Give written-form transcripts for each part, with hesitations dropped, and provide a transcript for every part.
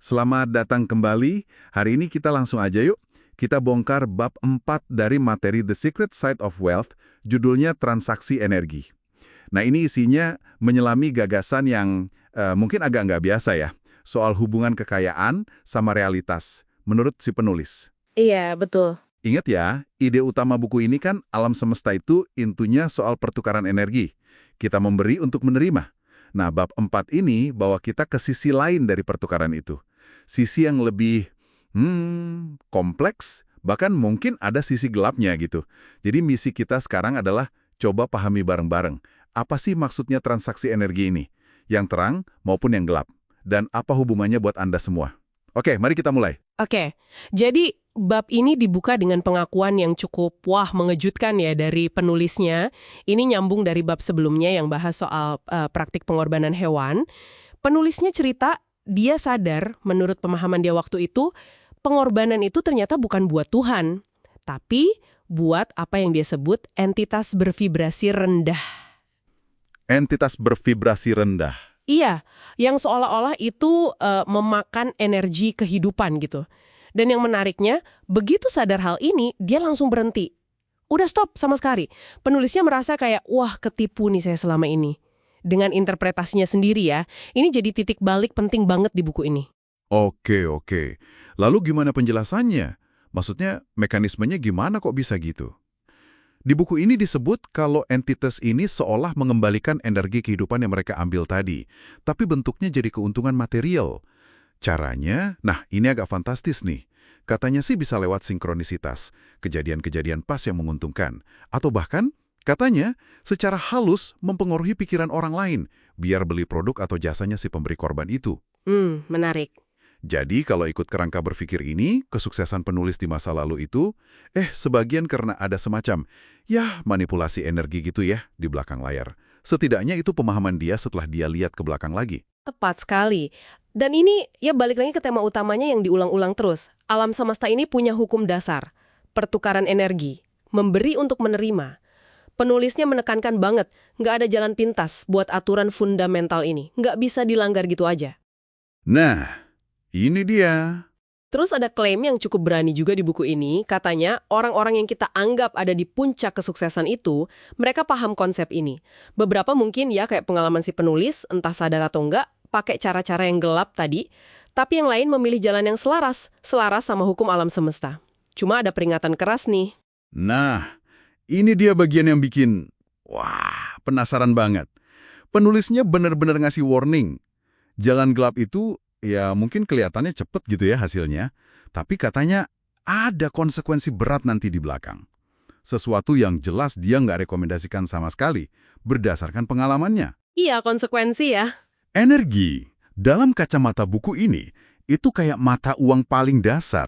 Selamat datang kembali. Hari ini kita langsung aja yuk. Kita bongkar bab 4 dari materi The Secret Side of Wealth, judulnya Transaksi Energi. Nah, ini isinya menyelami gagasan yang mungkin agak nggak biasa ya, soal hubungan kekayaan sama realitas, menurut si penulis. Iya, betul. Ingat ya, ide utama buku ini kan alam semesta itu intinya soal pertukaran energi. Kita memberi untuk menerima. Nah, bab 4 ini bawa kita ke sisi lain dari pertukaran itu. Sisi yang lebih kompleks, bahkan mungkin ada sisi gelapnya gitu. Jadi misi kita sekarang adalah coba pahami bareng-bareng. Apa sih maksudnya transaksi energi ini? Yang terang maupun yang gelap. Dan apa hubungannya buat Anda semua? Oke, mari kita mulai. Oke, jadi bab ini dibuka dengan pengakuan yang cukup mengejutkan ya dari penulisnya. Ini nyambung dari bab sebelumnya yang bahas soal praktik pengorbanan hewan. Penulisnya cerita dia sadar menurut pemahaman dia waktu itu, pengorbanan itu ternyata bukan buat Tuhan, tapi buat apa yang dia sebut entitas bervibrasi rendah. Entitas bervibrasi rendah. Iya, yang seolah-olah itu memakan energi kehidupan gitu. Dan yang menariknya, begitu sadar hal ini, dia langsung berhenti. Udah stop sama sekali. Penulisnya merasa kayak, wah ketipu nih saya selama ini. Dengan interpretasinya sendiri ya, ini jadi titik balik penting banget di buku ini. Oke. Lalu gimana penjelasannya? Maksudnya mekanismenya gimana kok bisa gitu? Di buku ini disebut kalau entitas ini seolah mengembalikan energi kehidupan yang mereka ambil tadi, tapi bentuknya jadi keuntungan material. Caranya, nah ini agak fantastis nih. Katanya sih bisa lewat sinkronisitas, kejadian-kejadian pas yang menguntungkan, atau bahkan katanya secara halus mempengaruhi pikiran orang lain, biar beli produk atau jasanya si pemberi korban itu. Menarik. Jadi kalau ikut kerangka berpikir ini, kesuksesan penulis di masa lalu itu, sebagian karena ada semacam, manipulasi energi gitu ya, di belakang layar. Setidaknya itu pemahaman dia setelah dia lihat ke belakang lagi. Tepat sekali. Dan ini ya balik lagi ke tema utamanya yang diulang-ulang terus. Alam semesta ini punya hukum dasar. Pertukaran energi. Memberi untuk menerima. Penulisnya menekankan banget, nggak ada jalan pintas buat aturan fundamental ini. Nggak bisa dilanggar gitu aja. Nah, ini dia. Terus ada klaim yang cukup berani juga di buku ini, katanya orang-orang yang kita anggap ada di puncak kesuksesan itu, mereka paham konsep ini. Beberapa mungkin ya kayak pengalaman si penulis, entah sadar atau enggak, pakai cara-cara yang gelap tadi, tapi yang lain memilih jalan yang selaras sama hukum alam semesta. Cuma ada peringatan keras nih. Nah, ini dia bagian yang bikin, penasaran banget. Penulisnya benar-benar ngasih warning. Jalan gelap itu ya mungkin kelihatannya cepet gitu ya hasilnya, tapi katanya ada konsekuensi berat nanti di belakang. Sesuatu yang jelas dia nggak rekomendasikan sama sekali, berdasarkan pengalamannya. Iya, konsekuensi ya. Energi, dalam kacamata buku ini, itu kayak mata uang paling dasar,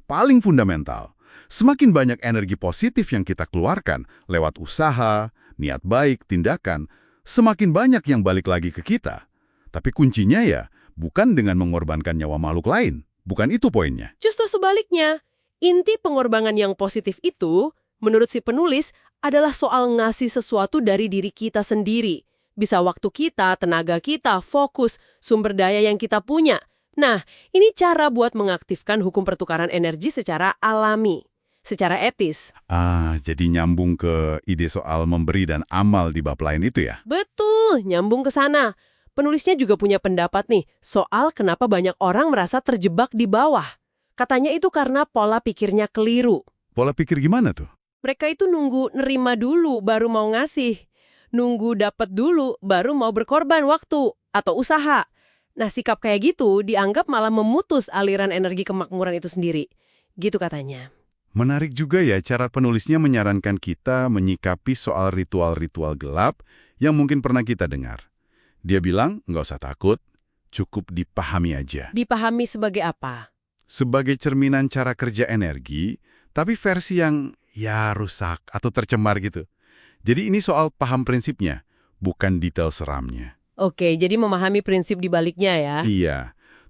paling fundamental. Semakin banyak energi positif yang kita keluarkan lewat usaha, niat baik, tindakan, semakin banyak yang balik lagi ke kita. Tapi kuncinya ya, bukan dengan mengorbankan nyawa makhluk lain. Bukan itu poinnya. Justru sebaliknya, inti pengorbanan yang positif itu, menurut si penulis, adalah soal ngasih sesuatu dari diri kita sendiri. Bisa waktu kita, tenaga kita, fokus, sumber daya yang kita punya. Nah, ini cara buat mengaktifkan hukum pertukaran energi secara alami, secara etis. Jadi nyambung ke ide soal memberi dan amal di bab lain itu ya? Betul, nyambung ke sana. Penulisnya juga punya pendapat nih soal kenapa banyak orang merasa terjebak di bawah. Katanya itu karena pola pikirnya keliru. Pola pikir gimana tuh? Mereka itu nunggu nerima dulu baru mau ngasih. Nunggu dapat dulu baru mau berkorban waktu atau usaha. Nah, sikap kayak gitu dianggap malah memutus aliran energi kemakmuran itu sendiri. Gitu katanya. Menarik juga ya cara penulisnya menyarankan kita menyikapi soal ritual-ritual gelap yang mungkin pernah kita dengar. Dia bilang, nggak usah takut, cukup dipahami aja. Dipahami sebagai apa? Sebagai cerminan cara kerja energi, tapi versi yang rusak atau tercemar gitu. Jadi ini soal paham prinsipnya, bukan detail seramnya. Oke, jadi memahami prinsip di baliknya ya. Iya.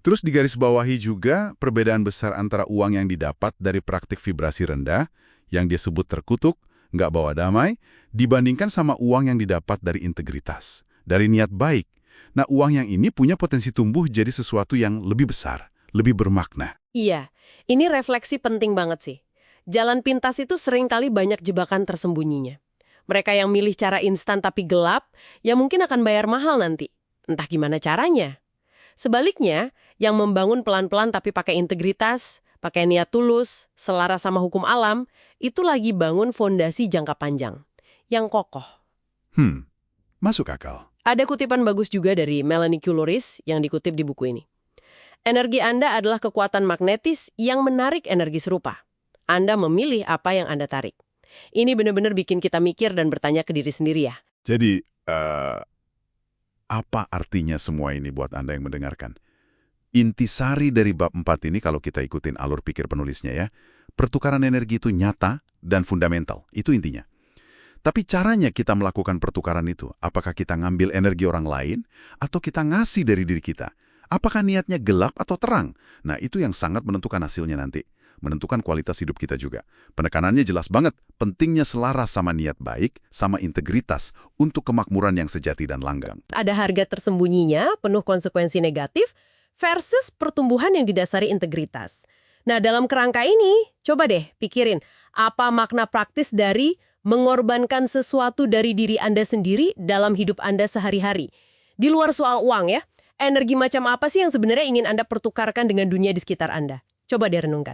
Terus digarisbawahi juga perbedaan besar antara uang yang didapat dari praktik vibrasi rendah, yang dia sebut terkutuk, nggak bawa damai, dibandingkan sama uang yang didapat dari integritas, dari niat baik. Nah, uang yang ini punya potensi tumbuh jadi sesuatu yang lebih besar, lebih bermakna. Iya, ini refleksi penting banget sih. Jalan pintas itu seringkali banyak jebakan tersembunyinya. Mereka yang milih cara instan tapi gelap, ya mungkin akan bayar mahal nanti. Entah gimana caranya. Sebaliknya, yang membangun pelan-pelan tapi pakai integritas, pakai niat tulus, selaras sama hukum alam, itu lagi bangun fondasi jangka panjang. Yang kokoh. Masuk akal. Ada kutipan bagus juga dari Melanie Coulouris yang dikutip di buku ini. Energi Anda adalah kekuatan magnetis yang menarik energi serupa. Anda memilih apa yang Anda tarik. Ini benar-benar bikin kita mikir dan bertanya ke diri sendiri ya. Jadi, apa artinya semua ini buat Anda yang mendengarkan? Intisari dari bab 4 ini kalau kita ikutin alur pikir penulisnya ya, pertukaran energi itu nyata dan fundamental. Itu intinya. Tapi caranya kita melakukan pertukaran itu, apakah kita ngambil energi orang lain atau kita ngasih dari diri kita? Apakah niatnya gelap atau terang? Nah, itu yang sangat menentukan hasilnya nanti. Menentukan kualitas hidup kita juga. Penekanannya jelas banget, pentingnya selaras sama niat baik, sama integritas untuk kemakmuran yang sejati dan langgang. Ada harga tersembunyinya, penuh konsekuensi negatif, versus pertumbuhan yang didasari integritas. Nah, dalam kerangka ini, coba deh pikirin, apa makna praktis dari mengorbankan sesuatu dari diri Anda sendiri dalam hidup Anda sehari-hari? Di luar soal uang ya, energi macam apa sih yang sebenarnya ingin Anda pertukarkan dengan dunia di sekitar Anda? Coba direnungkan.